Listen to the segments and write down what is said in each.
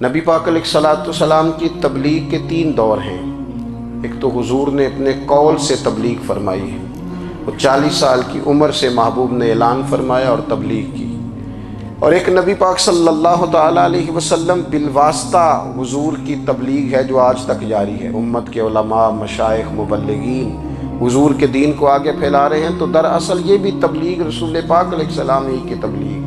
نبی پاک علیہ الصلوۃ والسلام کی تبلیغ کے 3 دور ہیں۔ ایک تو حضور نے اپنے قول سے تبلیغ فرمائی ہے، وہ 40 سال کی عمر سے محبوب نے اعلان فرمایا اور تبلیغ کی، اور ایک نبی پاک صلی اللہ تعالیٰ علیہ وسلم بالواسطہ حضور کی تبلیغ ہے جو آج تک جاری ہے۔ امت کے علماء، مشائخ، مبلغین حضور کے دین کو آگے پھیلا رہے ہیں، تو دراصل یہ بھی تبلیغ رسول پاک علیہ السلام ہی کی تبلیغ۔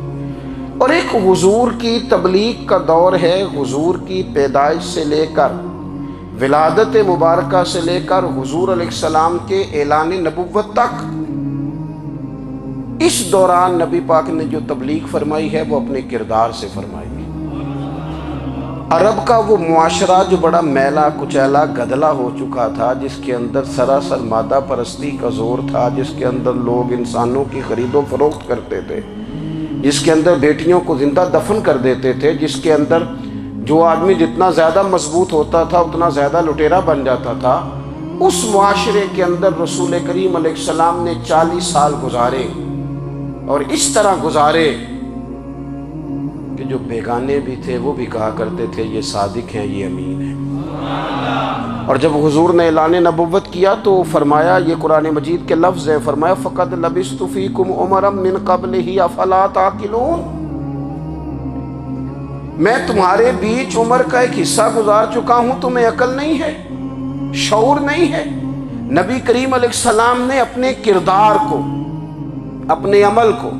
اور ایک حضور کی تبلیغ کا دور ہے، حضور کی پیدائش سے لے کر ولادت مبارکہ سے لے کر حضور علیہ السلام کے اعلان نبوت تک۔ اس دوران نبی پاک نے جو تبلیغ فرمائی ہے وہ اپنے کردار سے فرمائی ہے۔ عرب کا وہ معاشرہ جو بڑا میلا کچیلا گدلا ہو چکا تھا، جس کے اندر سراسر مادہ پرستی کا زور تھا، جس کے اندر لوگ انسانوں کی خرید و فروخت کرتے تھے، جس کے اندر بیٹیوں کو زندہ دفن کر دیتے تھے، جس کے اندر جو آدمی جتنا زیادہ مضبوط ہوتا تھا اتنا زیادہ لٹیرا بن جاتا تھا، اس معاشرے کے اندر رسول کریم علیہ السلام نے 40 سال گزارے، اور اس طرح گزارے کہ جو بیگانے بھی تھے وہ بھی کہا کرتے تھے یہ صادق ہیں، یہ امین ہیں۔ اور جب حضور نے اعلان نبوت کیا تو فرمایا، یہ قرآن مجید کے لفظ ہے، فرمایا فَقَدْ لَبِثْتُ فِيكُمْ عُمَرًا مِّن قَبْلِهِ أَفَلَا تَعْقِلُونَ، میں تمہارے بیچ عمر کا ایک حصہ گزار چکا ہوں، تمہیں عقل نہیں ہے، شعور نہیں ہے۔ نبی کریم علیہ السلام نے اپنے کردار کو، اپنے عمل کو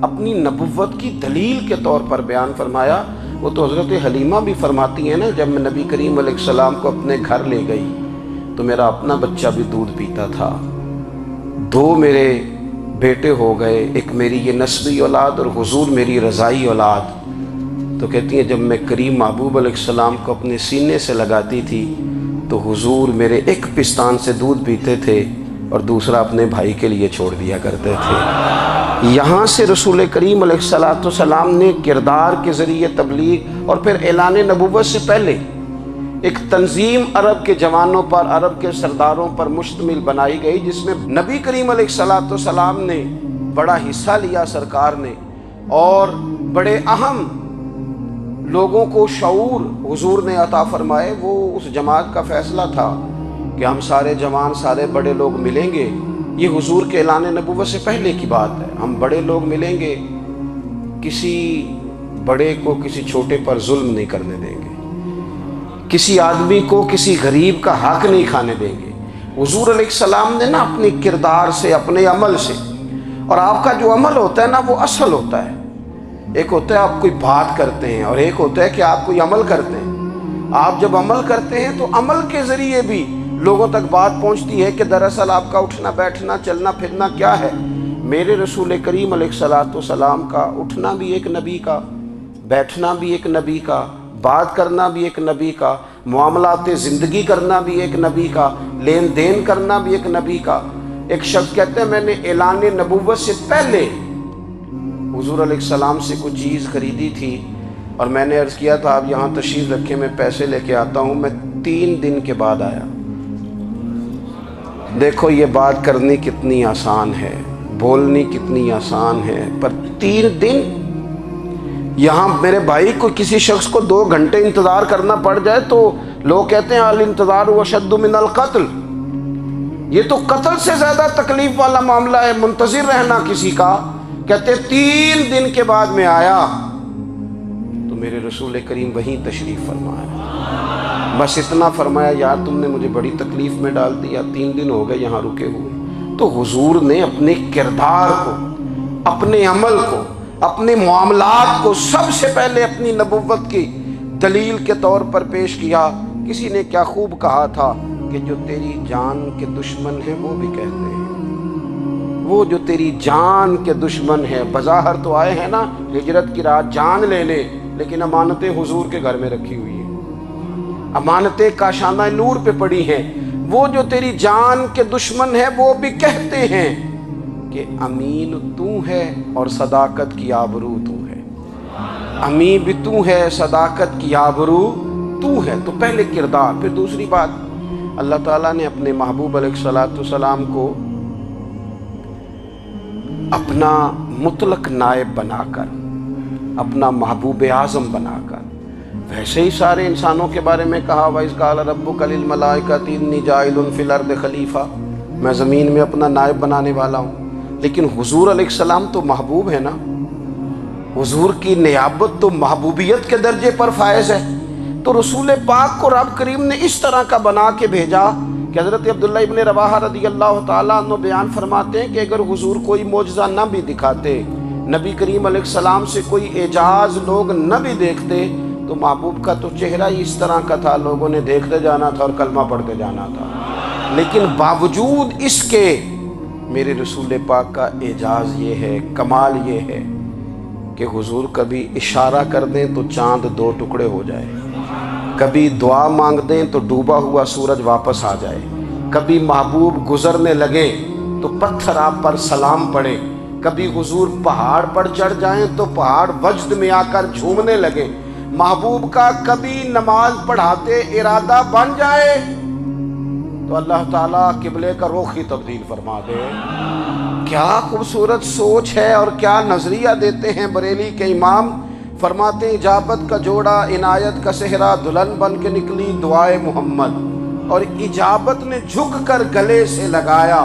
اپنی نبوت کی دلیل کے طور پر بیان فرمایا۔ وہ تو حضرت حلیمہ بھی فرماتی ہیں نا، جب میں نبی کریم علیہ السلام کو اپنے گھر لے گئی تو میرا اپنا بچہ بھی دودھ پیتا تھا، 2 میرے بیٹے ہو گئے، ایک میری یہ نسبی اولاد اور حضور میری رضائی اولاد۔ تو کہتی ہیں جب میں کریم محبوب علیہ السلام کو اپنے سینے سے لگاتی تھی تو حضور میرے ایک پستان سے دودھ پیتے تھے اور دوسرا اپنے بھائی کے لیے چھوڑ دیا کرتے تھے۔ یہاں سے رسول کریم علیہ السلام نے کردار کے ذریعے تبلیغ، اور پھر اعلان نبوت سے پہلے ایک تنظیم عرب کے جوانوں پر، عرب کے سرداروں پر مشتمل بنائی گئی، جس میں نبی کریم علیہ السلام نے بڑا حصہ لیا سرکار نے، اور بڑے اہم لوگوں کو شعور حضور نے عطا فرمائے۔ وہ اس جماعت کا فیصلہ تھا کہ ہم سارے جوان، سارے بڑے لوگ ملیں گے، یہ حضور کے اعلان نبوت سے پہلے کی بات ہے، ہم بڑے لوگ ملیں گے، کسی بڑے کو کسی چھوٹے پر ظلم نہیں کرنے دیں گے، کسی آدمی کو کسی غریب کا حق نہیں کھانے دیں گے۔ حضور علیہ السلام نے نا اپنے کردار سے، اپنے عمل سے، اور آپ کا جو عمل ہوتا ہے نا وہ اصل ہوتا ہے، ایک ہوتا ہے آپ کوئی بات کرتے ہیں اور ایک ہوتا ہے کہ آپ کوئی عمل کرتے ہیں۔ آپ جب عمل کرتے ہیں تو عمل کے ذریعے بھی لوگوں تک بات پہنچتی ہے کہ دراصل آپ کا اٹھنا بیٹھنا چلنا پھرنا کیا ہے۔ میرے رسول کریم علیہ السلام کا اٹھنا بھی ایک نبی کا، بیٹھنا بھی ایک نبی کا، بات کرنا بھی ایک نبی کا، معاملات زندگی کرنا بھی ایک نبی کا، لین دین کرنا بھی ایک نبی کا۔ ایک شخص کہتے ہیں میں نے اعلان نبوت سے پہلے حضور علیہ السلام سے کچھ چیز خریدی تھی، اور میں نے عرض کیا تھا آپ یہاں تشریف رکھیں، میں پیسے لے کے آتا ہوں۔ میں 3 دن کے بعد آیا۔ دیکھو یہ بات کرنی کتنی آسان ہے، بولنی کتنی آسان ہے، پر 3 دن یہاں میرے بھائی کو کسی شخص کو 2 گھنٹے انتظار کرنا پڑ جائے تو لوگ کہتے ہیں الانتظار اشد من القتل، یہ تو قتل سے زیادہ تکلیف والا معاملہ ہے منتظر رہنا کسی کا۔ کہتے 3 دن کے بعد میں آیا تو میرے رسول کریم وہیں تشریف فرمایا، بس اتنا فرمایا یار تم نے مجھے بڑی تکلیف میں ڈال دیا، 3 دن ہو گئے یہاں رکے ہوئے۔ تو حضور نے اپنے کردار کو، اپنے عمل کو، اپنے معاملات کو سب سے پہلے اپنی نبوت کی دلیل کے طور پر پیش کیا۔ کسی نے کیا خوب کہا تھا کہ جو تیری جان کے دشمن ہیں وہ بھی کہتے ہیں، وہ جو تیری جان کے دشمن ہیں، بظاہر تو آئے ہیں نا ہجرت کی رات جان لے لے، لیکن امانتیں حضور کے گھر میں رکھی ہوئی ہیں، امانتیں کاشانہ نور پہ پڑی ہیں۔ وہ جو تیری جان کے دشمن ہیں وہ بھی کہتے ہیں کہ امین تو ہے اور صداقت کی آبرو تو ہے، امین بھی تو ہے، صداقت کی آبرو تو ہے۔ تو پہلے کردار، پھر دوسری بات، اللہ تعالیٰ نے اپنے محبوب علیہ الصلوۃ والسلام کو اپنا مطلق نائب بنا کر، اپنا محبوب اعظم بنا کر، ویسے ہی سارے انسانوں کے بارے میں کہا وَإِذْ قَالَ رَبُّكَ لِلْمَلَائِكَةِ إِنِّي جَاعِلٌ فِي الْأَرْضِ خَلِيفَةً، میں زمین میں اپنا نائب بنانے والا ہوں۔ لیکن حضور علیہ السلام تو محبوب ہے نا، حضور کی نیابت تو محبوبیت کے درجے پر فائز ہے، تو رسول پاک کو رب کریم نے اس طرح کا بنا کے بھیجا کہ حضرت عبداللہ ابن رواحہ رضی اللہ تعالیٰ عنہ بیان فرماتے ہیں کہ اگر حضور کوئی معجزہ نہ بھی دکھاتے، نبی کریم علیہ السلام سے کوئی اعجاز لوگ نہ بھی دیکھتے، تو محبوب کا تو چہرہ ہی اس طرح کا تھا، لوگوں نے دیکھتے جانا تھا اور کلمہ پڑھتے جانا تھا۔ لیکن باوجود اس کے میرے رسول پاک کا اعجاز یہ ہے، کمال یہ ہے کہ حضور کبھی اشارہ کر دیں تو چاند دو ٹکڑے ہو جائے، کبھی دعا مانگ دیں تو ڈوبا ہوا سورج واپس آ جائے، کبھی محبوب گزرنے لگے تو پتھر آپ پر سلام پڑے، کبھی حضور پہاڑ پر چڑھ جائیں تو پہاڑ وجد میں آ کر جھومنے لگے، محبوب کا کبھی نماز پڑھاتے ارادہ بن جائے تو اللہ تعالیٰ قبلے کا رخ ہی تبدیل فرما دے۔ کیا خوبصورت سوچ ہے اور کیا نظریہ دیتے ہیں بریلی کے امام، فرماتے ہیں اجابت کا جوڑا عنایت کا صحرا، دلہن بن کے نکلی دعائے محمد، اور اجابت نے جھک کر گلے سے لگایا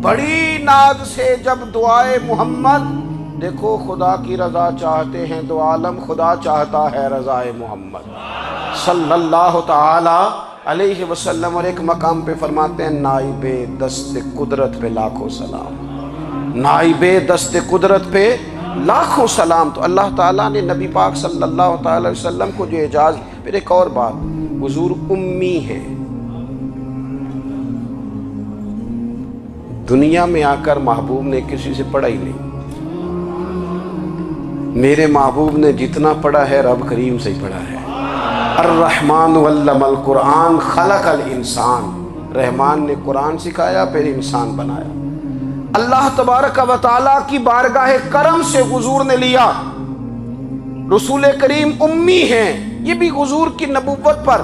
بڑی ناز سے جب دعائے محمد، دیکھو خدا کی رضا چاہتے ہیں دو عالم، خدا چاہتا ہے رضائے محمد صلی اللہ تعالی علیہ وسلم۔ اور ایک مقام پہ فرماتے ہیں نائب دست قدرت پہ لاکھوں سلام، نائب دست قدرت پہ لاکھوں سلام۔ تو اللہ تعالیٰ نے نبی پاک صلی اللہ تعالی وسلم کو جو اعجاز، پھر ایک اور بات، حضور امی ہے، دنیا میں آ کر محبوب نے کسی سے پڑھا ہی نہیں، میرے محبوب نے جتنا پڑھا ہے رب کریم سے ہی پڑھا ہے۔ الرحمن علم القرآن خلق الانسان، رحمان نے قرآن سکھایا پھر انسان بنایا۔ اللہ تبارک و تعالیٰ کی بارگاہ کرم سے حضور نے لیا، رسول کریم امی ہیں، یہ بھی حضور کی نبوت پر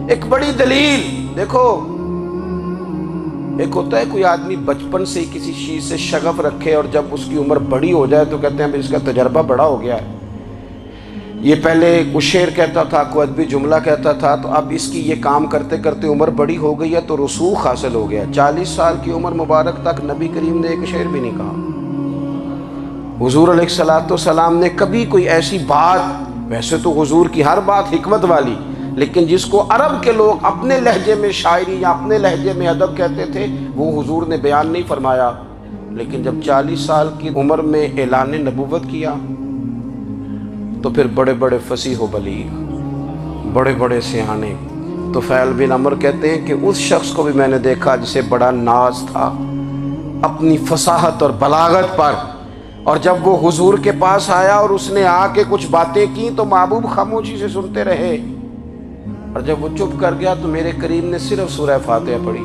ایک بڑی دلیل۔ دیکھو ایک ہوتا ہے کوئی آدمی بچپن سے کسی چیز سے شغف رکھے اور جب اس کی عمر بڑی ہو جائے تو کہتے ہیں اس کا تجربہ بڑا ہو گیا ہے، یہ پہلے کوئی شعر کہتا تھا، کوئی ادبی جملہ کہتا تھا، تو اب اس کی یہ کام کرتے کرتے عمر بڑی ہو گئی ہے تو رسوخ حاصل ہو گیا۔ 40 سال کی عمر مبارک تک نبی کریم نے ایک شعر بھی نہیں کہا۔ حضور علیہ السلام نے کبھی کوئی ایسی بات، ویسے تو حضور کی ہر بات حکمت والی، لیکن جس کو عرب کے لوگ اپنے لہجے میں شاعری یا اپنے لہجے میں ادب کہتے تھے، وہ حضور نے بیان نہیں فرمایا۔ لیکن جب 40 سال کی عمر میں اعلان نبوت کیا تو پھر بڑے بڑے فصیح و بلیغ، بڑے بڑے سیانے، طفیل بن عمر کہتے ہیں کہ اس شخص کو بھی میں نے دیکھا جسے بڑا ناز تھا اپنی فصاحت اور بلاغت پر، اور جب وہ حضور کے پاس آیا اور اس نے آ کے کچھ باتیں کی تو محبوب خاموشی سے سنتے رہے، اور جب وہ چپ کر گیا تو میرے کریم نے صرف سورہ فاتحہ پڑھی۔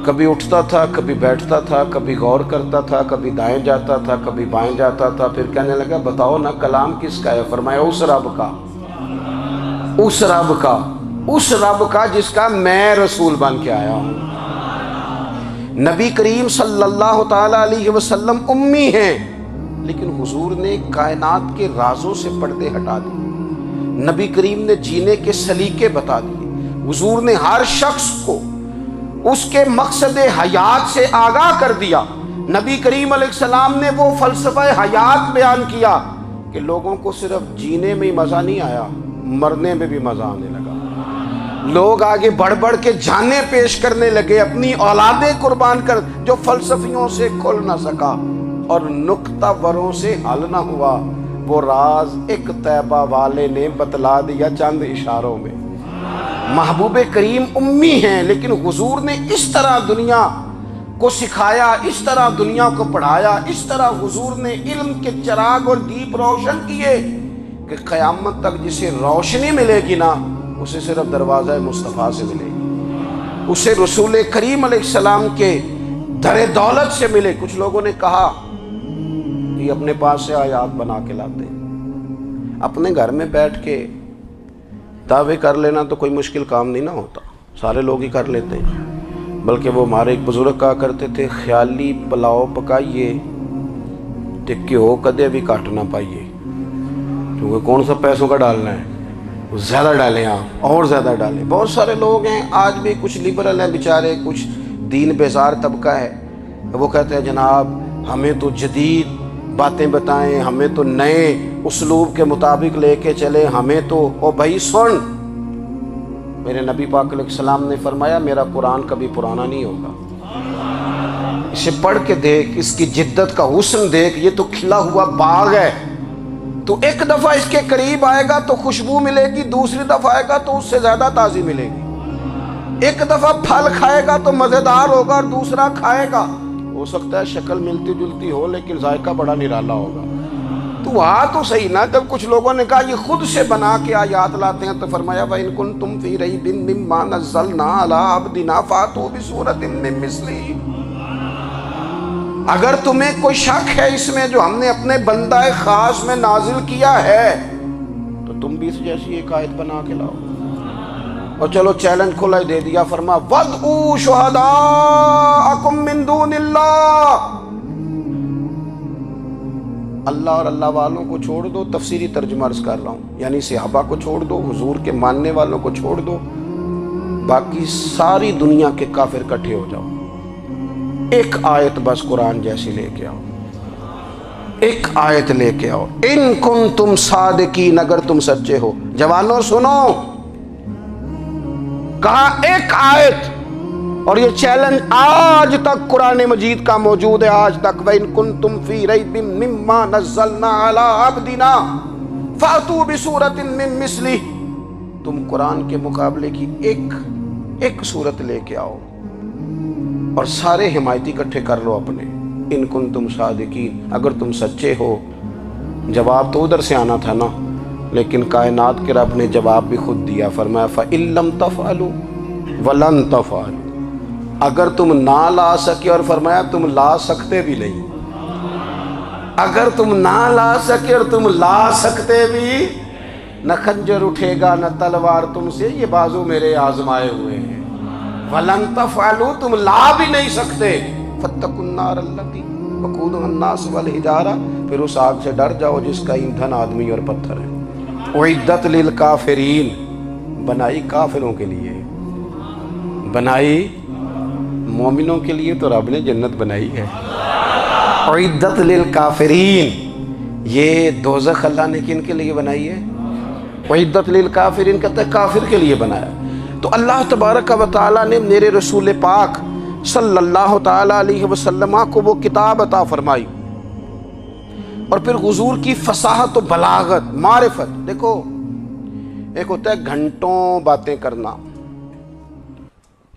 کبھی اٹھتا تھا، کبھی بیٹھتا تھا، کبھی غور کرتا تھا، کبھی دائیں جاتا تھا، کبھی بائیں جاتا تھا، پھر کہنے لگا بتاؤ نا کلام کس کا ہے؟ فرمایا اس رب کا، اس رب کا، اس رب کا جس کا میں رسول بن کے آیا ہوں۔ نبی کریم صلی اللہ تعالی علیہ وسلم امی ہیں، لیکن حضور نے کائنات کے رازوں سے پردے ہٹا دیے، نبی کریم نے جینے کے سلیقے بتا دیے، حضور نے ہر شخص کو اس کے مقصد حیات سے آگاہ کر دیا۔ نبی کریم علیہ السلام نے وہ فلسفہ حیات بیان کیا کہ لوگوں کو صرف جینے میں مزہ نہیں آیا، مرنے میں بھی مزہ آنے لگا۔ لوگ آگے بڑھ بڑھ کے جانیں پیش کرنے لگے، اپنی اولادیں قربان کر، جو فلسفیوں سے کھل نہ سکا اور نکتہ وروں سے حل نہ ہوا، وہ راز ایک طیبہ والے نے بتلا دیا چند اشاروں میں۔ محبوب کریم امی ہیں، لیکن حضور نے اس طرح دنیا کو سکھایا، اس طرح دنیا کو پڑھایا، اس طرح حضور نے علم کے چراغ اور دیپ روشن کیے کہ قیامت تک جسے روشنی ملے گی نا، اسے صرف دروازہ مصطفیٰ سے ملے گی، اسے رسول کریم علیہ السلام کے در دولت سے ملے۔ کچھ لوگوں نے کہا کہ اپنے پاس سے آیات بنا کے لاتے ہیں، اپنے گھر میں بیٹھ کے دعوے کر لینا تو کوئی مشکل کام نہیں نہ ہوتا، سارے لوگ ہی کر لیتے ہیں۔ بلکہ وہ ہمارے ایک بزرگ کہا کرتے تھے خیالی پلاؤ پکائیے ٹکے ہو کدے بھی کاٹ نہ پائیے، کیونکہ کون سا پیسوں کا ڈالنا ہے، زیادہ ڈالیں آپ اور زیادہ ڈالیں۔ بہت سارے لوگ ہیں آج بھی، کچھ لبرل ہیں بیچارے، کچھ دین بیزار طبقہ ہے، وہ کہتے ہیں جناب ہمیں تو جدید باتیں بتائیں، ہمیں تو نئے اسلوب کے مطابق لے کے چلے، ہمیں تو او بھائی سن، میرے نبی پاک علیہ السلام نے فرمایا میرا قرآن کبھی پرانا نہیں ہوگا، اسے پڑھ کے دیکھ، اس کی جدت کا حسن دیکھ، یہ تو کھلا ہوا باغ ہے، تو ایک دفعہ اس کے قریب آئے گا تو خوشبو ملے گی، دوسری دفعہ آئے گا تو اس سے زیادہ تازی ملے گی، ایک دفعہ پھل کھائے گا تو مزیدار ہوگا اور دوسرا کھائے گا، ہو سکتا ہے شکل ملتی جلتی ہو لیکن ذائقہ بڑا نرالا ہوگا۔ تو تو صحیح نا، جب کچھ لوگوں نے کہا یہ خود سے بنا کے آیات لاتے ہیں تو فرمایا وَإِن كُنتُمْ فِي رَيْبٍ مِّمَّا نَزَّلْنَا عَلَىٰ عَبْدِنَا فَأْتُوا بِسُورَةٍ مِّن مِّثْلِهِ، اگر تمہیں کوئی شک ہے اس میں جو ہم نے اپنے بندہ خاص میں نازل کیا ہے تو تم بھی اس جیسی ایک آیت بنا کے لاؤ۔ اور چلو چیلنج کھلا ہی دے دیا، فرما وَادْعُوا شُهَدَاءَكُم مِّن دُونِ اللَّهِ، اللہ اور اللہ والوں کو چھوڑ دو، تفسیری ترجمہ عرض کر رہا ہوں، یعنی صحابہ کو چھوڑ دو، حضور کے ماننے والوں کو چھوڑ دو، باقی ساری دنیا کے کافر اکٹھے ہو جاؤ، ایک آیت بس قرآن جیسی لے کے آؤ، ایک آیت لے کے آؤ، ان کنتم صادقین، اگر تم سچے ہو۔ جوانوں سنو، کہا ایک آیت، اور یہ چیلنج آج تک قرآن مجید کا موجود ہے، آج تک وَإِن كُنتُمْ فِي رَيْبٍ مِّمَّا نَزَّلْنَا عَلَىٰ عَبْدِنَا فَأْتُوا بِسُورَةٍ مِّن مِّثْلِهِ، تم قرآن کے مقابلے کی ایک صورت لے کے آؤ اور سارے حمایتی اکٹھے کر لو اپنے، ان کنتم صادقین، اگر تم سچے ہو۔ جواب تو ادھر سے آنا تھا نا، لیکن کائنات کے رب نے جواب بھی خود دیا، فرمایا فَإِن لَّمْ تَفْعَلُوا وَلَن تَفْعَلُوا، اگر تم نہ لا سکے، اور فرمایا تم لا سکتے بھی نہیں، اگر تم نہ لا سکے اور تم لا سکتے بھی، نہ خنجر اٹھے گا نہ تلوار تم سے، یہ بازو میرے آزمائے ہوئے ہیں، وَلَن تَفْعَلُوا، تم لا بھی نہیں سکتے، فَاتَّقُوا النَّارَ الَّتِي وَقُودُهَا النَّاسُ وَالْحِجَارَةُ، پھر اس آگ سے ڈر جاؤ جس کا ایندھن آدمی اور پتھر ہے، اُعِدَّتْ لِلْكَافِرِينَ، بنائی کافروں کے لیے، بنائی مومنوں کے لیے تو رب نے جنت بنائی ہے، اُعِدَّتْ لِلْكَافِرِينَ، یہ دوزخ اللہ نے کن کے لیے بنائی ہے؟ اُعِدَّتْ لِلْكَافِرِينَ کہتا ہے کافر کے لیے بنایا۔ تو اللہ تبارک و تعالیٰ نے میرے رسول پاک صلی اللہ تعالیٰ علیہ وسلم کو وہ کتاب عطا فرمائی، اور پھر حضور کی فصاحت و بلاغت، معرفت، دیکھو ایک ہوتا ہے گھنٹوں باتیں کرنا،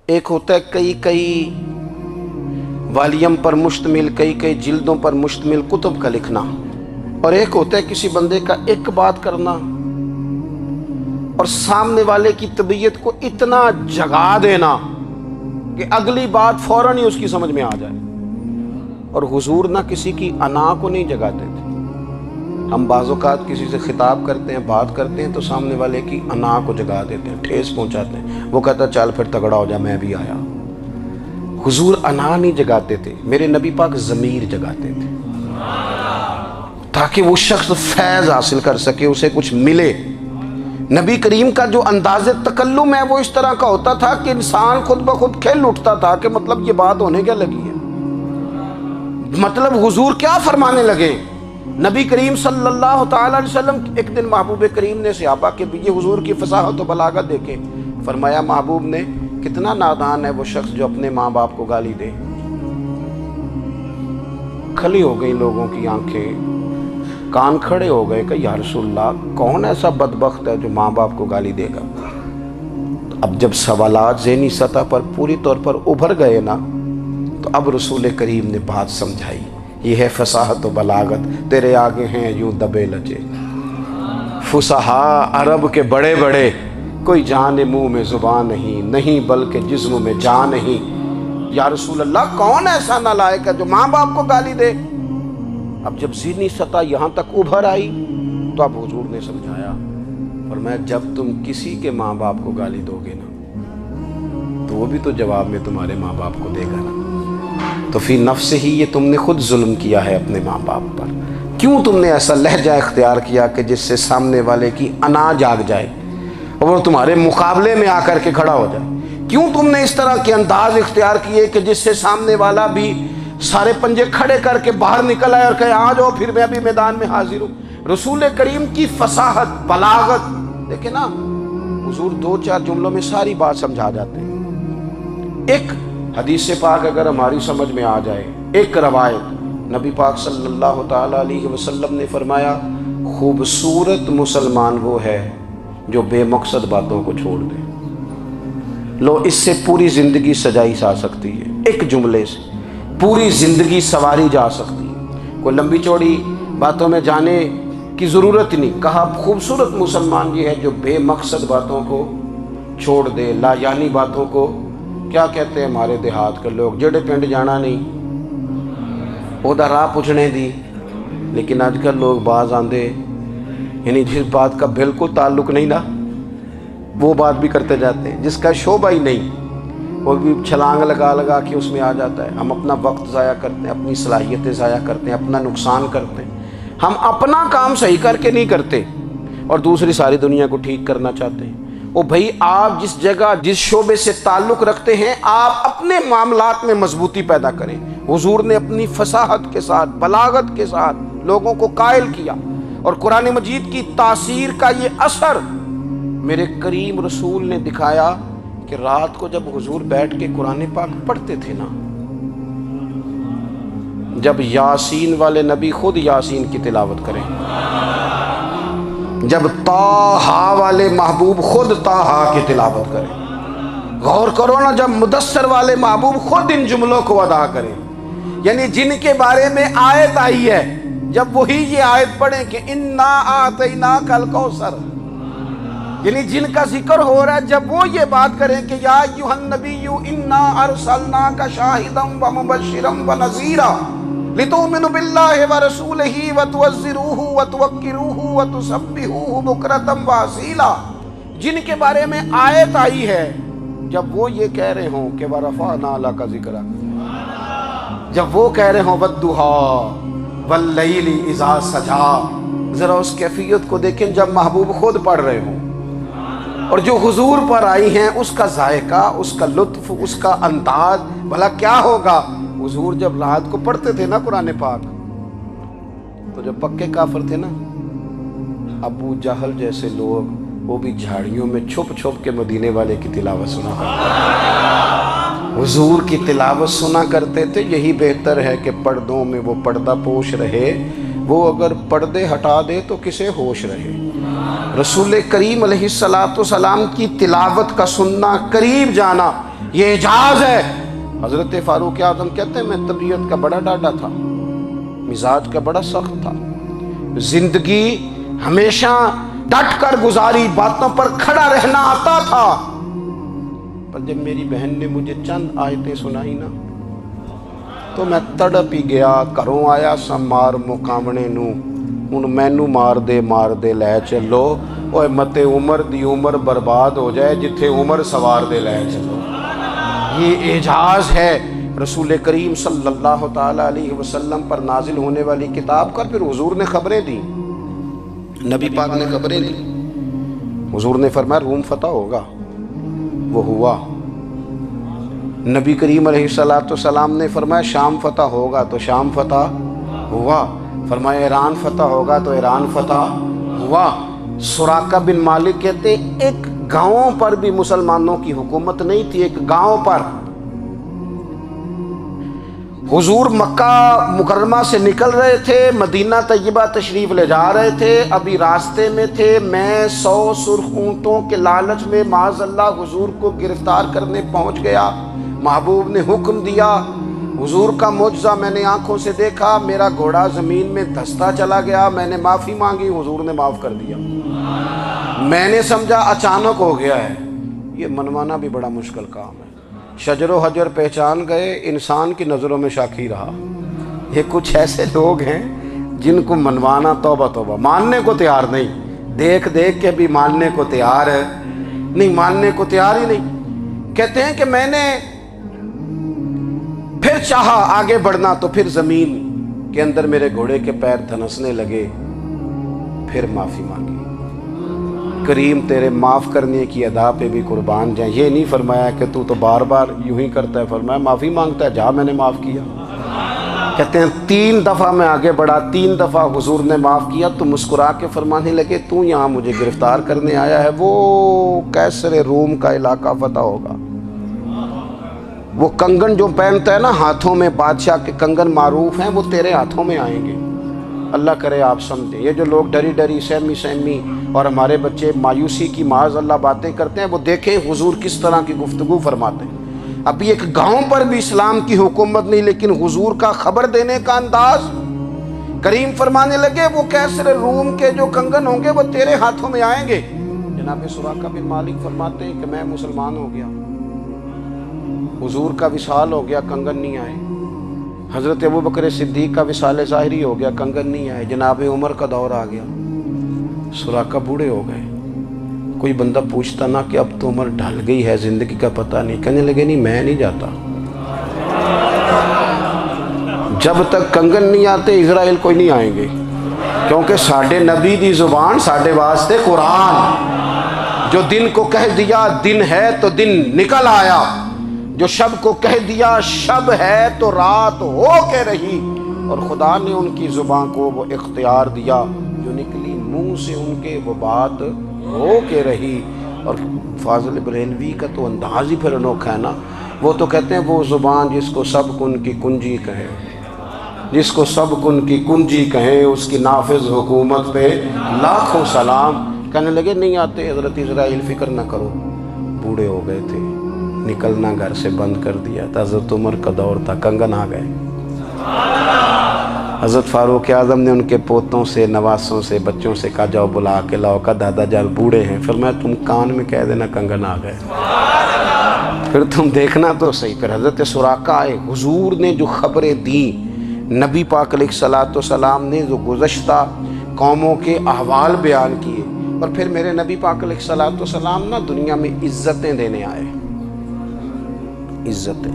ایک ہوتا ہے کئی والیوم پر مشتمل، کئی جلدوں پر مشتمل کتب کا لکھنا، اور ایک ہوتا ہے کسی بندے کا ایک بات کرنا اور سامنے والے کی طبیعت کو اتنا جگا دینا کہ اگلی بات فوراً ہی اس کی سمجھ میں آ جائے۔ اور حضور نہ کسی کی انا کو نہیں جگاتے تھے، ہم بعض اوقات کسی سے خطاب کرتے ہیں، بات کرتے ہیں تو سامنے والے کی انا کو جگا دیتے ہیں، ٹھیس پہنچاتے ہیں، وہ کہتا ہے چل پھر تگڑا ہو جا میں بھی آیا۔ حضور انا نہیں جگاتے تھے، میرے نبی پاک ضمیر جگاتے تھے تاکہ وہ شخص فیض حاصل کر سکے، اسے کچھ ملے۔ نبی کریم کا جو انداز تکلم ہے وہ اس طرح کا ہوتا تھا کہ انسان خود بخود کھل اٹھتا تھا کہ مطلب یہ بات ہونے کیا لگی ہے، مطلب حضور کیا فرمانے لگے۔ نبی کریم صلی اللہ تعالیٰ علیہ وسلم، ایک دن محبوب کریم نے صحابہ کے یہ حضور کی فصاحت و بلاغت دیکھے، فرمایا محبوب نے کتنا نادان ہے وہ شخص جو اپنے ماں باپ کو گالی دے۔ کھلی ہو گئی لوگوں کی آنکھیں، کان کھڑے ہو گئے کہ یا رسول اللہ کون ایسا بدبخت ہے جو ماں باپ کو گالی دے گا۔ اب جب سوالات ذہنی سطح پر پوری طور پر ابھر گئے نا، تو اب رسول کریم نے بات سمجھائی، یہ ہے فصاحت و بلاغت، تیرے آگے ہیں یوں دبے لجے فصحاء عرب کے بڑے بڑے، کوئی جان منہ میں زبان نہیں بلکہ جسم میں جان نہیں۔ یا رسول اللہ کون ایسا نالائق ہے جو ماں باپ کو گالی دے؟ اب جب ذہنی سطح یہاں تک ابھر آئی تو اب حضور نے سمجھایا، فرمایا جب تم کسی کے ماں باپ کو گالی دو گے نا تو وہ بھی تو جواب میں تمہارے ماں باپ کو دے گا نا۔ تو فی نفس ہی یہ تم نے خود ظلم کیا ہے اپنے ماں باپ پر۔ کیوں تم نے ایسا لہجہ اختیار کیا کہ جس سے سامنے والے کی انا جاگ جائے اور وہ تمہارے مقابلے میں آ کر کے کھڑا ہو جائے؟ کیوں تم نے اس طرح کے انداز اختیار کیے کہ جس سے سامنے والا بھی سارے پنجے کھڑے کر کے باہر نکل آئے اور کہے آ جاؤ پھر میں ابھی میدان میں حاضر ہوں؟ رسول کریم کی فصاحت، بلاغت دیکھیں نا، حضور 2-4 جملوں میں ساری بات سمجھا جاتے ہیں۔ ایک حدیث پاک اگر ہماری سمجھ میں آ جائے، ایک روایت، نبی پاک صلی اللہ تعالی علیہ وسلم نے فرمایا خوبصورت مسلمان وہ ہے جو بے مقصد باتوں کو چھوڑ دے۔ لو، اس سے پوری زندگی سجائی جا سکتی ہے، ایک جملے سے پوری زندگی سواری جا سکتی ہے۔ کوئی لمبی چوڑی باتوں میں جانے کی ضرورت نہیں۔ کہا خوبصورت مسلمان یہ ہے جو بے مقصد باتوں کو چھوڑ دے، لا یعنی باتوں کو، کیا کہتے ہیں ہمارے دیہات کے لوگ، جڑے پنڈ جانا نہیں اودا راہ پوچھنے دی۔ لیکن آج کل لوگ باز آندے یعنی جس بات کا بالکل تعلق نہیں نا وہ بات بھی کرتے جاتے ہیں، جس کا شعبہ ہی نہیں وہ بھی چھلانگ لگا لگا کے اس میں آ جاتا ہے۔ ہم اپنا وقت ضائع کرتے ہیں، اپنی صلاحیتیں ضائع کرتے ہیں، اپنا نقصان کرتے ہیں۔ ہم اپنا کام صحیح کر کے نہیں کرتے اور دوسری ساری دنیا کو ٹھیک کرنا چاہتے ہیں۔ او بھائی، آپ جس جگہ جس شعبے سے تعلق رکھتے ہیں آپ اپنے معاملات میں مضبوطی پیدا کریں۔ حضور نے اپنی فصاحت کے ساتھ، بلاغت کے ساتھ لوگوں کو قائل کیا، اور قرآن مجید کی تاثیر کا یہ اثر میرے کریم رسول نے دکھایا کہ رات کو جب حضور بیٹھ کے قرآن پاک پڑھتے تھے نا، جب یاسین والے نبی خود یاسین کی تلاوت کریں، جب طٰہٰ والے محبوب خود طٰہٰ کی تلاوت کریں، غور کرو نا، جب مدثر والے محبوب خود ان جملوں کو ادا کریں، یعنی جن کے بارے میں آیت آئی ہے، جب وہی یہ آیت پڑھیں کہ اِنَّا أَعْطَيْنَاكَ الْكَوْثَرَ، یعنی جن کا ذکر ہو رہا ہے، جب وہ یہ بات کریں کہ یا ایھا النبی انا ارسلناک شاہدا ومبشرا ونذیرا لتؤمنوا باللہ ورسولہ وتعزروہ وتوقروہ وتسبحوہ بکرۃ واصیلا، جن کے بارے میں آیت آئی ہے، جب وہ یہ کہہ رہے ہوں کہ ورفعنا لک ذکرک، جب وہ کہہ رہے ہوں والضحیٰ واللیل اذا سجا، ذرا اس کیفیت کو دیکھیں جب محبوب خود پڑھ رہے ہوں، اور جو حضور پر آئی ہیں اس کا ذائقہ، اس کا لطف، اس کا انداز بھلا کیا ہوگا۔ حضور جب رات کو پڑھتے تھے نا قرآن پاک، تو جو پکے کافر تھے نا، ابو جہل جیسے لوگ، وہ بھی جھاڑیوں میں چھپ چھپ کے مدینے والے کی تلاوت سنا کرتے، حضور کی تلاوت سنا کرتے تھے۔ یہی بہتر ہے کہ پردوں میں وہ پردہ پوش رہے، وہ اگر پردے ہٹا دے تو کسے ہوش رہے۔ رسول کریم علیہ السلام کی تلاوت کا سننا، قریب جانا، یہ اعجاز ہے۔ حضرت فاروق اعظم کہتے ہیں میں طبیعت کا بڑا ڈاڈا تھا، مزاج کا بڑا سخت تھا، زندگی ہمیشہ ڈٹ کر گزاری، باتوں پر کھڑا رہنا آتا تھا، پر جب میری بہن نے مجھے چند آیتیں سنائی نا تو میں تڑپ ہی گیا۔ گھروں آیا سا مار مقامنے نو، ہن مینو مار دے لے چلو، اوے متے عمر دی عمر برباد ہو جائے جتھے عمر سوار دے لے چلو۔ یہ اعجاز ہے رسول کریم صلی اللہ تعالی علیہ وسلم پر نازل ہونے والی کتاب کا۔ پھر حضور نے خبریں دی، نبی پاک نے خبریں دی، حضور نے فرمایا روم فتح ہوگا، وہ ہوا۔ نبی کریم علیہ السلام نے فرمایا شام فتح ہوگا، تو شام فتح ہوا۔ فرمایا ایران فتح ہوگا، تو ایران فتح ہوا۔ سراقہ بن مالک کہتے ایک گاؤں پر بھی مسلمانوں کی حکومت نہیں تھی، ایک گاؤں پر۔ حضور مکہ مکرمہ سے نکل رہے تھے، مدینہ طیبہ تشریف لے جا رہے تھے، ابھی راستے میں تھے، میں 100 سرخ اونٹوں کے لالچ میں معاذ اللہ حضور کو گرفتار کرنے پہنچ گیا۔ محبوب نے حکم دیا، حضور کا معجزہ میں نے آنکھوں سے دیکھا، میرا گھوڑا زمین میں دھستا چلا گیا، میں نے معافی مانگی، حضور نے معاف کر دیا۔ میں نے سمجھا اچانک ہو گیا ہے، یہ منوانا بھی بڑا مشکل کام ہے۔ شجر و حجر پہچان گئے، انسان کی نظروں میں شاکی رہا۔ یہ کچھ ایسے لوگ ہیں جن کو منوانا توبہ توبہ، ماننے کو تیار نہیں، دیکھ دیکھ کے بھی ماننے کو تیار ہے نہیں، ماننے کو تیار ہی نہیں۔ کہتے ہیں کہ میں نے پھر چاہا آگے بڑھنا تو پھر زمین کے اندر میرے گھوڑے کے پیر دھنسنے لگے، پھر معافی مانگی۔ کریم تیرے معاف کرنے کی ادا پہ بھی قربان جائیں۔ یہ نہیں فرمایا کہ تو بار بار یوں ہی کرتا ہے، فرمایا معافی مانگتا ہے، جا میں نے معاف کیا۔ کہتے ہیں 3 دفعہ میں آگے بڑھا، 3 دفعہ حضور نے معاف کیا تو مسکرا کے فرمانے لگے تو یہاں مجھے گرفتار کرنے آیا ہے، وہ کیسر روم کا علاقہ فتح ہوگا۔ وہ کنگن جو پہنتا ہے نا ہاتھوں میں، بادشاہ کے کنگن معروف ہیں، وہ تیرے ہاتھوں میں آئیں گے۔ اللہ کرے آپ سمجھیں، یہ جو لوگ ڈری ڈری سہمی اور ہمارے بچے مایوسی کی معاذ اللہ باتیں کرتے ہیں، وہ دیکھیں حضور کس طرح کی گفتگو فرماتے ہیں۔ ابھی ایک گاؤں پر بھی اسلام کی حکومت نہیں، لیکن حضور کا خبر دینے کا انداز۔ کریم فرمانے لگے وہ کیسر روم کے جو کنگن ہوں گے وہ تیرے ہاتھوں میں آئیں گے۔ جناب سراقہ بن مالک فرماتے ہیں کہ میں مسلمان ہو گیا، حضور کا وصال ہو گیا، کنگن نہیں آئے۔ حضرت ابوبکر صدیق کا وصال ظاہری ہو گیا، کنگن نہیں آئے۔ جناب عمر کا دور آ گیا، سراقہ بوڑھے ہو گئے۔ کوئی بندہ پوچھتا نا کہ اب تو عمر ڈھل گئی ہے، زندگی کا پتہ نہیں، کہنے لگے نہیں میں نہیں جاتا، جب تک کنگن نہیں آتے اسرائیل کوئی نہیں آئیں گے، کیونکہ ساڈے نبی دی زبان ساڈے واسطے قرآن۔ جو دن کو کہہ دیا دن ہے تو دن نکل آیا، جو شب کو کہہ دیا شب ہے تو رات ہو کے رہی، اور خدا نے ان کی زبان کو وہ اختیار دیا، جو نکلی منہ سے ان کے وہ بات ہو کے رہی۔ اور فاضل بریلوی کا تو انداز ہی پھر انوکھا ہے نا، وہ تو کہتے ہیں وہ زبان جس کو سب کن کی کنجی کہے، جس کو سب کن کی کنجی کہیں، اس کی نافذ حکومت پہ لاکھوں سلام۔ کہنے لگے نہیں آتے حضرت اسرائیل، فکر نہ کرو، بوڑھے ہو گئے تھے، نکلنا گھر سے بند کر دیا تھا، حضرت عمر کا دور تھا، کنگن آ گئے۔ حضرت فاروق اعظم نے ان کے پوتوں سے، نواسوں سے، بچوں سے کہا جاؤ بلا کے لاؤ، کا دادا جان بوڑھے ہیں، فرمایا تم کان میں کہہ دینا کنگن آ گئے، پھر تم دیکھنا تو صحیح۔ پھر حضرت سراقہ آئے، حضور نے جو خبریں دیں، نبی پاک علیہ الصلوۃ والسلام نے جو گزشتہ قوموں کے احوال بیان کیے، اور پھر میرے نبی پاک علیہ الصلوۃ والسلام نا دنیا میں عزتیں دینے آئے۔ عزتیں،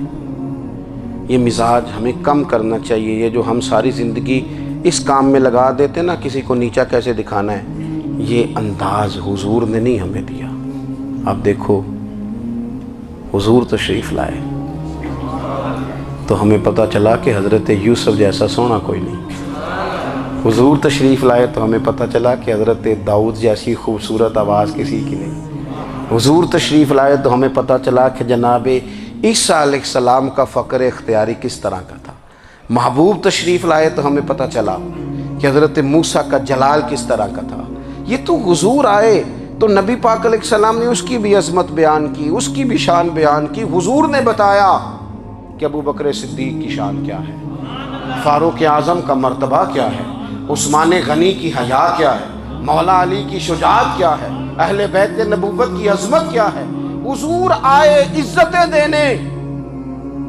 یہ مزاج ہمیں کم کرنا چاہیے۔ یہ جو ہم ساری زندگی اس کام میں لگا دیتے نا، کسی کو نیچا کیسے دکھانا ہے، یہ انداز حضور نے نہیں ہمیں دیا۔ اب دیکھو حضور تشریف لائے تو ہمیں پتہ چلا کہ حضرت یوسف جیسا سونا کوئی نہیں، حضور تشریف لائے تو ہمیں پتہ چلا کہ حضرت داؤد جیسی خوبصورت آواز کسی کی نہیں، حضور تشریف لائے تو ہمیں پتہ چلا کہ جناب عیسیٰ علیہ السلام کا فقر اختیاری کس طرح کا تھا، محبوب تشریف لائے تو ہمیں پتہ چلا کہ حضرت موسیٰ کا جلال کس طرح کا تھا۔ یہ تو حضور آئے تو نبی پاک علیہ السلام نے اس کی بھی عظمت بیان کی، اس کی بھی شان بیان کی۔ حضور نے بتایا کہ ابوبکر صدیق کی شان کیا ہے، فاروق اعظم کا مرتبہ کیا ہے، عثمان غنی کی حیا کیا ہے، مولا علی کی شجاعت کیا ہے، اہل بیت نبوت کی عظمت کیا ہے۔ حضور آئے عزتیں دینے،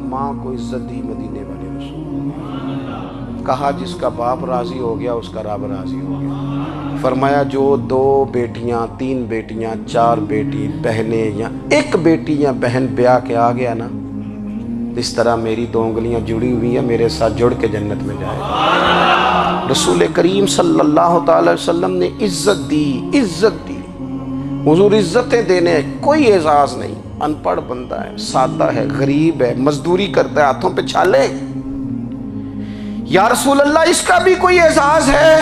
ماں کو عزت دی مدینے والے رسول، کہا جس کا باپ راضی ہو گیا اس کا رب راضی ہو گیا۔ فرمایا جو 2 بیٹیاں 3 بیٹیاں 4 بیٹی بہنیں یا 1 بیٹی یا بہن بیاہ کے آ گیا نا، اس طرح میری 2 انگلیاں جڑی ہوئی ہیں، میرے ساتھ جڑ کے جنت میں جائے۔ رسول کریم صلی اللہ تعالی وسلم نے عزت دی، عزت دی۔ حضور عزتیں دینے، کوئی اعزاز نہیں، ان پڑھ بندہ ہے، سادہ ہے، غریب ہے، مزدوری کرتا ہے، ہاتھوں پہ چھالے، یا رسول اللہ اس کا بھی کوئی اعزاز ہے؟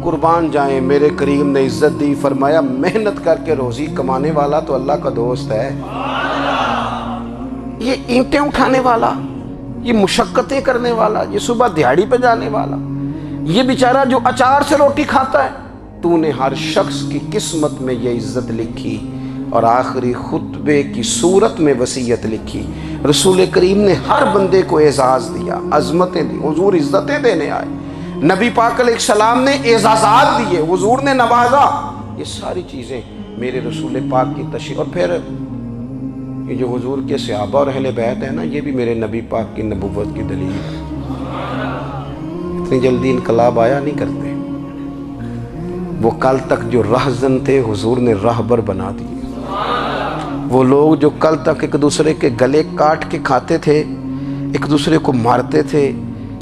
قربان جائیں، میرے کریم نے عزت دی، فرمایا محنت کر کے روزی کمانے والا تو اللہ کا دوست ہے، یہ اینٹیں اٹھانے والا، یہ مشقتیں کرنے والا، یہ صبح دیہڑی پہ جانے والا، یہ بیچارہ جو اچار سے روٹی کھاتا ہے، تو نے ہر شخص کی قسمت میں یہ عزت لکھی اور آخری خطبے کی صورت میں وصیت لکھی۔ رسول کریم نے ہر بندے کو اعزاز دیا، عظمتیں دی، حضور عزتیں دینے آئے، نبی پاک علیہ السلام نے اعزازات دیے، حضور نے نوازا۔ یہ ساری چیزیں میرے رسول پاک کی تشریف، اور پھر یہ جو حضور کے صحابہ اور اہل بیت ہیں نا، یہ بھی میرے نبی پاک کی نبوت کی دلیل ہے۔ اتنی جلدی انقلاب آیا نہیں کرتے، وہ کل تک جو رہزن تھے حضور نے راہبر بنا دیے، وہ لوگ جو کل تک ایک دوسرے کے گلے کاٹ کے کھاتے تھے، ایک دوسرے کو مارتے تھے،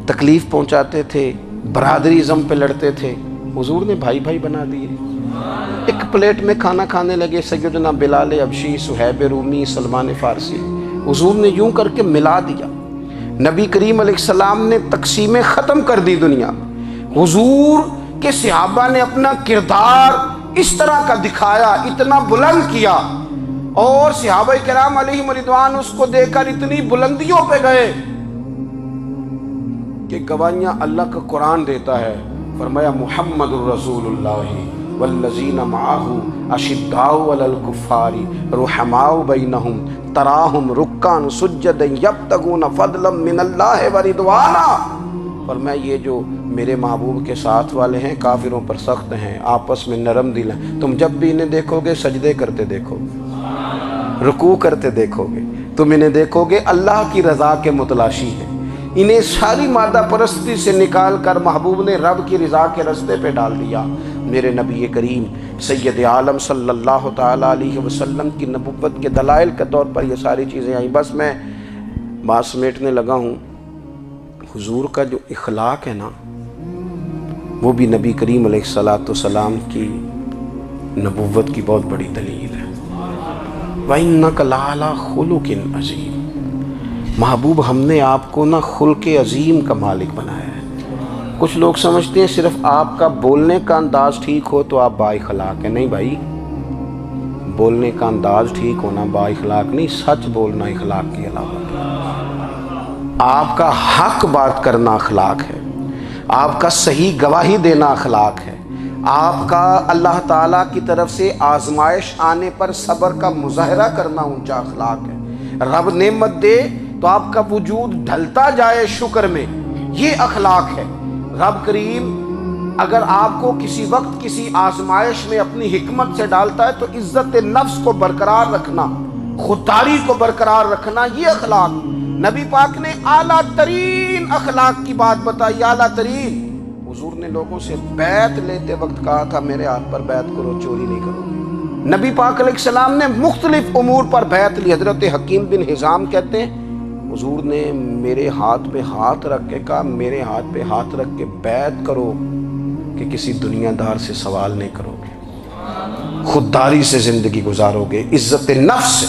تکلیف پہنچاتے تھے، برادری ازم پہ لڑتے تھے، حضور نے بھائی بھائی بنا دیے۔ ایک پلیٹ میں کھانا کھانے لگے سیدنا بلال حبشی، صہیب رومی، سلمان فارسی، حضور نے یوں کر کے ملا دیا۔ نبی کریم علیہ السلام نے تقسیمیں ختم کر دی دنیا۔ حضور کے صحابہ نے اپنا کردار اس طرح کا دکھایا، اتنا بلند کیا، اور صحابہ کرام علیہم رضوان اس کو دیکھ کر اتنی بلندیوں پہ گئے کہ گواہیاں اللہ کا قرآن دیتا ہے۔ فرمایا محمد الرسول اللہ والذین معہ اشداء علی الکفار رحماء بینہم تراہم رکعا سجدا یبتغون فضلا من اللہ ورضوانا۔ فرمایا یہ جو میرے محبوب کے ساتھ والے ہیں کافروں پر سخت ہیں، آپس میں نرم دل ہیں، تم جب بھی انہیں دیکھو گے سجدے کرتے دیکھو گے، رکوع کرتے دیکھو گے، تم انہیں دیکھو گے اللہ کی رضا کے متلاشی ہیں۔ انہیں ساری مادہ پرستی سے نکال کر محبوب نے رب کی رضا کے رستے پہ ڈال دیا۔ میرے نبی کریم سید عالم صلی اللہ تعالیٰ علیہ وسلم کی نبوت کے دلائل کے طور پر یہ ساری چیزیں آئیں۔ بس میں بات سمیٹنے لگا ہوں۔ حضور کا جو اخلاق ہے نا، وہ بھی نبی کریم علیہ السلام کی نبوت کی بہت بڑی دلیل ہے۔ وَإِنَّكَ لَعَلَىٰ خُلُقٍ عَظِيمٍ۔ محبوب ہم نے آپ کو نا خلق عظیم کا مالک بنایا ہے۔ کچھ لوگ سمجھتے ہیں صرف آپ کا بولنے کا انداز ٹھیک ہو تو آپ با اخلاق ہیں۔ نہیں بھائی، بولنے کا انداز ٹھیک ہونا با اخلاق نہیں، سچ بولنا اخلاق کے علاوہ۔ آپ کا حق بات کرنا اخلاق ہے، آپ کا صحیح گواہی دینا اخلاق ہے، آپ کا اللہ تعالیٰ کی طرف سے آزمائش آنے پر صبر کا مظاہرہ کرنا اونچا اخلاق ہے۔ رب نعمت دے تو آپ کا وجود ڈھلتا جائے شکر میں، یہ اخلاق ہے۔ رب کریم اگر آپ کو کسی وقت کسی آزمائش میں اپنی حکمت سے ڈالتا ہے تو عزت نفس کو برقرار رکھنا، خودداری کو برقرار رکھنا، یہ اخلاق۔ نبی پاک نے اعلیٰ ترین اخلاق کی بات بتائی، اعلیٰ ترین۔ حضور نے لوگوں سے بیعت لیتے وقت کہا تھا میرے ہاتھ پر بیعت کرو، چوری نہیں کرو۔ نبی پاک علیہ السلام نے مختلف امور پر بیعت لی۔ حضرت حکیم بن حزام کہتے ہیں حضور نے میرے ہاتھ پہ ہاتھ رکھ کے کہا میرے ہاتھ پہ ہاتھ رکھ کے بیعت کرو کہ کسی دنیا دار سے سوال نہیں کرو گے، خودداری سے زندگی گزارو گے، عزت نفس سے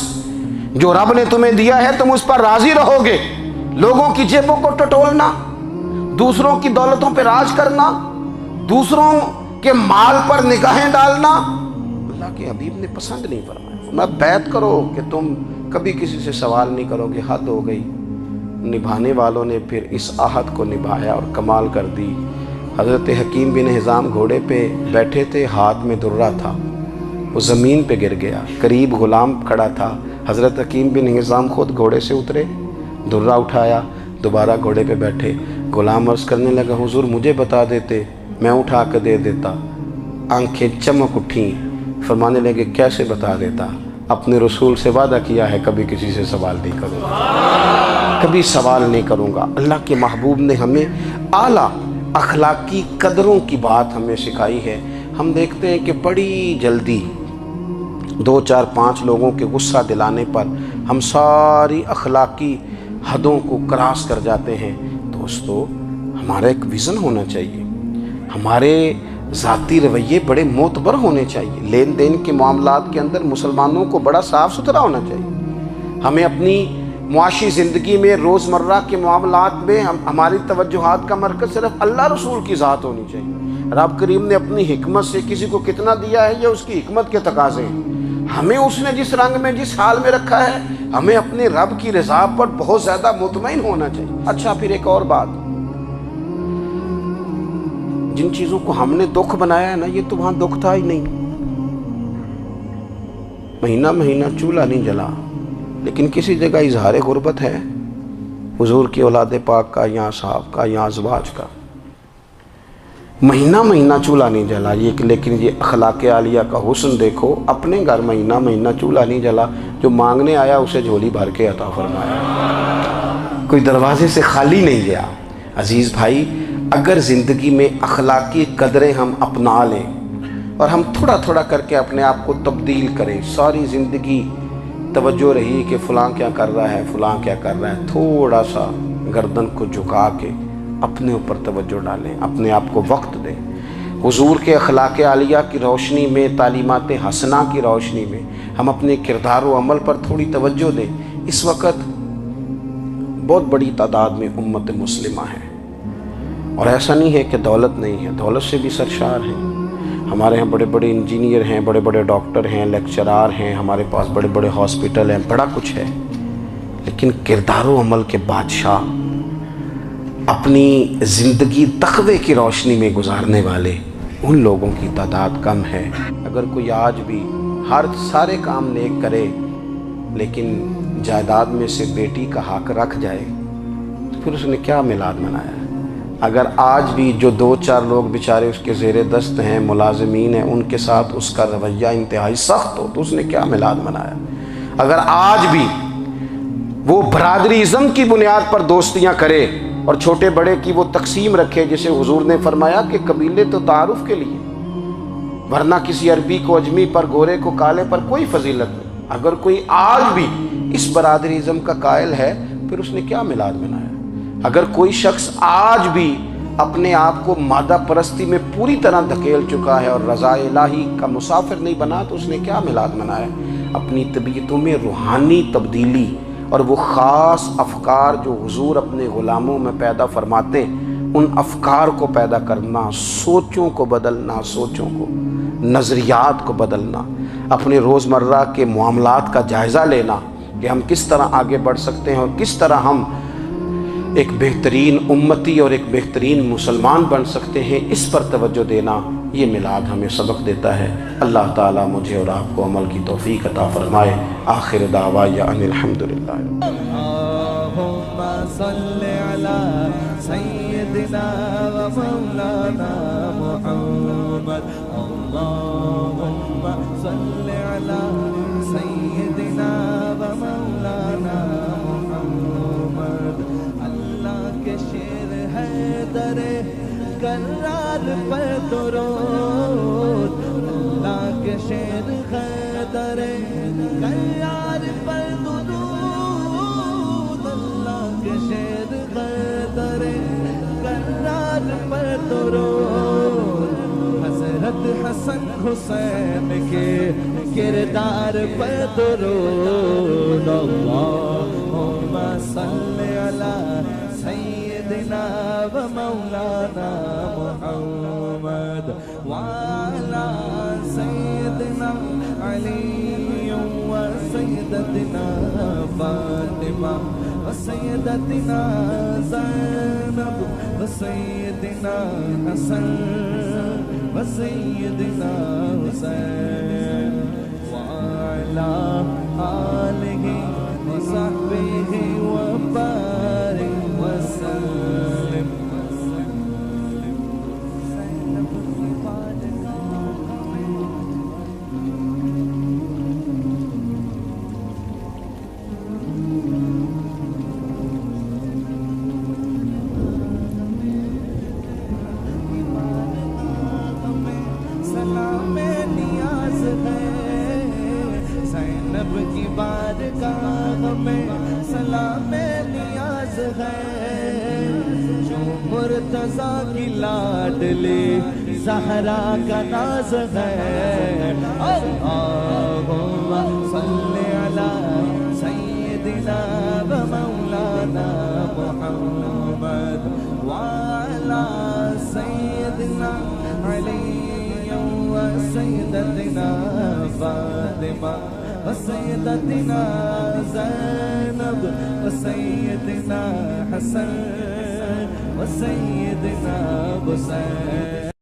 جو رب نے تمہیں دیا ہے تم اس پر راضی رہو گے۔ لوگوں کی جیبوں کو ٹٹولنا، دوسروں کی دولتوں پہ راج کرنا، دوسروں کے مال پر نگاہیں ڈالنا اللہ کے حبیب نے پسند نہیں فرمایا۔ میں بیعت کرو کہ تم کبھی کسی سے سوال نہیں کرو گے، حد ہو گئی۔ نبھانے والوں نے پھر اس عہد کو نبھایا اور کمال کر دی۔ حضرت حکیم بن حزام گھوڑے پہ بیٹھے تھے، ہاتھ میں درہ تھا، وہ زمین پہ گر گیا، قریب غلام کھڑا تھا۔ حضرت حکیم بن حزام خود گھوڑے سے اترے، درہ اٹھایا، دوبارہ گھوڑے پہ بیٹھے۔ غلام عرض کرنے لگا حضور مجھے بتا دیتے میں اٹھا کے دے دیتا۔ آنکھیں چمک اٹھیں، فرمانے لگے کیسے بتا دیتا؟ اپنے رسول سے وعدہ کیا ہے کبھی کسی سے سوال نہیں کروں گا، کبھی سوال نہیں کروں گا۔ اللہ کے محبوب نے ہمیں اعلیٰ اخلاقی قدروں کی بات ہمیں سکھائی ہے۔ ہم دیکھتے ہیں کہ بڑی جلدی 2 4 5 لوگوں کے غصہ دلانے پر ہم ساری اخلاقی حدوں کو کراس کر جاتے ہیں۔ دوستو ہمارا ایک ویژن ہونا چاہیے، ہمارے ذاتی رویے بڑے معتبر ہونے چاہیے۔ لین دین کے معاملات کے اندر مسلمانوں کو بڑا صاف ستھرا ہونا چاہیے۔ ہمیں اپنی معاشی زندگی میں روزمرہ کے معاملات میں ہماری توجہات کا مرکز صرف اللہ رسول کی ذات ہونی چاہیے۔ رب کریم نے اپنی حکمت سے کسی کو کتنا دیا ہے یہ اس کی حکمت کے تقاضے ہیں۔ ہمیں اس نے جس رنگ میں جس حال میں رکھا ہے ہمیں اپنے رب کی رضا پر بہت زیادہ مطمئن ہونا چاہیے۔ اچھا پھر ایک اور بات، جن چیزوں کو ہم نے دکھ بنایا ہے نا یہ تو وہاں دکھ تھا ہی نہیں۔ مہینہ مہینہ چولہا نہیں جلا، لیکن کسی جگہ اظہار غربت ہے حضور کی اولاد پاک کا یا صحاب کا یا ازواج کا۔ مہینہ مہینہ چولہا نہیں جلا، لیکن یہ اخلاق عالیہ کا حسن دیکھو، اپنے گھر مہینہ مہینہ چولہا نہیں جلا، جو مانگنے آیا اسے جھولی بھر کے عطا فرمایا، کوئی دروازے سے خالی نہیں گیا۔ عزیز بھائی، اگر زندگی میں اخلاقی قدریں ہم اپنا لیں اور ہم تھوڑا تھوڑا کر کے اپنے آپ کو تبدیل کریں، ساری زندگی توجہ رہی کہ فلاں کیا کر رہا ہے، فلاں کیا کر رہا ہے، تھوڑا سا گردن کو جھکا کے اپنے اوپر توجہ ڈالیں، اپنے آپ کو وقت دیں۔ حضور کے اخلاق عالیہ کی روشنی میں، تعلیمات حسنہ کی روشنی میں ہم اپنے کردار و عمل پر تھوڑی توجہ دیں۔ اس وقت بہت بڑی تعداد میں امت مسلمہ ہے، اور ایسا نہیں ہے کہ دولت نہیں ہے، دولت سے بھی سرشار ہیں۔ ہمارے ہاں بڑے بڑے انجینئر ہیں، بڑے بڑے ڈاکٹر ہیں، لیکچرار ہیں، ہمارے پاس بڑے بڑے ہاسپٹل ہیں، بڑا کچھ ہے، لیکن کردار و عمل کے بادشاہ، اپنی زندگی تقوی کی روشنی میں گزارنے والے، ان لوگوں کی تعداد کم ہے۔ اگر کوئی آج بھی سارے کام نیک کرے لیکن جائیداد میں سے بیٹی کا حق رکھ جائے تو پھر اس نے کیا میلاد منایا؟ اگر آج بھی جو 2-4 لوگ بیچارے اس کے زیر دست ہیں، ملازمین ہیں، ان کے ساتھ اس کا رویہ انتہائی سخت ہو تو اس نے کیا میلاد منایا؟ اگر آج بھی وہ برادری ازم کی بنیاد پر دوستیاں کرے اور چھوٹے بڑے کی وہ تقسیم رکھے، جسے حضور نے فرمایا کہ قبیلے تو تعارف کے لیے، ورنہ کسی عربی کو اجمی پر، گورے کو کالے پر کوئی فضیلت نہیں۔ اگر کوئی آج بھی اس برادری ازم کا قائل ہے پھر اس نے کیا میلاد منایا؟ اگر کوئی شخص آج بھی اپنے آپ کو مادہ پرستی میں پوری طرح دھکیل چکا ہے اور رضا الہی کا مسافر نہیں بنا تو اس نے کیا میلاد منایا؟ اپنی طبیعتوں میں روحانی تبدیلی اور وہ خاص افکار جو حضور اپنے غلاموں میں پیدا فرماتے ہیں، ان افکار کو پیدا کرنا، سوچوں کو بدلنا، سوچوں کو، نظریات کو بدلنا، اپنے روزمرہ کے معاملات کا جائزہ لینا کہ ہم کس طرح آگے بڑھ سکتے ہیں اور کس طرح ہم ایک بہترین امتی اور ایک بہترین مسلمان بن سکتے ہیں، اس پر توجہ دینا، یہ میلاد ہمیں سبق دیتا ہے۔ اللہ تعالیٰ مجھے اور آپ کو عمل کی توفیق عطا فرمائے۔ آخر دعوایا ان الحمدللہ۔ اللہم صلی علی سیدنا و مولانا محمد، اللہم صلی علی سیدنا و مولانا محمد۔ اللہ کے شیر حیدر کرار پر درود، اللہ کے شیر حیدر کرار پر درود، اللہ کے شیر حیدر کرار پر درود، حضرت حسن حسین کے کردار پر درود۔ اللہم صلی علی سیدنا و مولانا محمد وعلی سیدنا علی و سیدتنا فاطمہ و سیدتنا زینب و سیدنا حسن و سیدنا حسین وعلی آلہ و صحبہ و بارک وسلم۔ سلام نیاز ہے زینب کی بارگاہ میں، سلام نیاز ہے جو مرتضیٰ کی لاڈلی زہرا کا ناز ہے۔ اللہم صلی علی سیدنا و مولانا محمد وعلی سیدنا علی و سیدتنا فاطمہ و سیدتنا زینب و سیدنا حسن و سیدنا حسین۔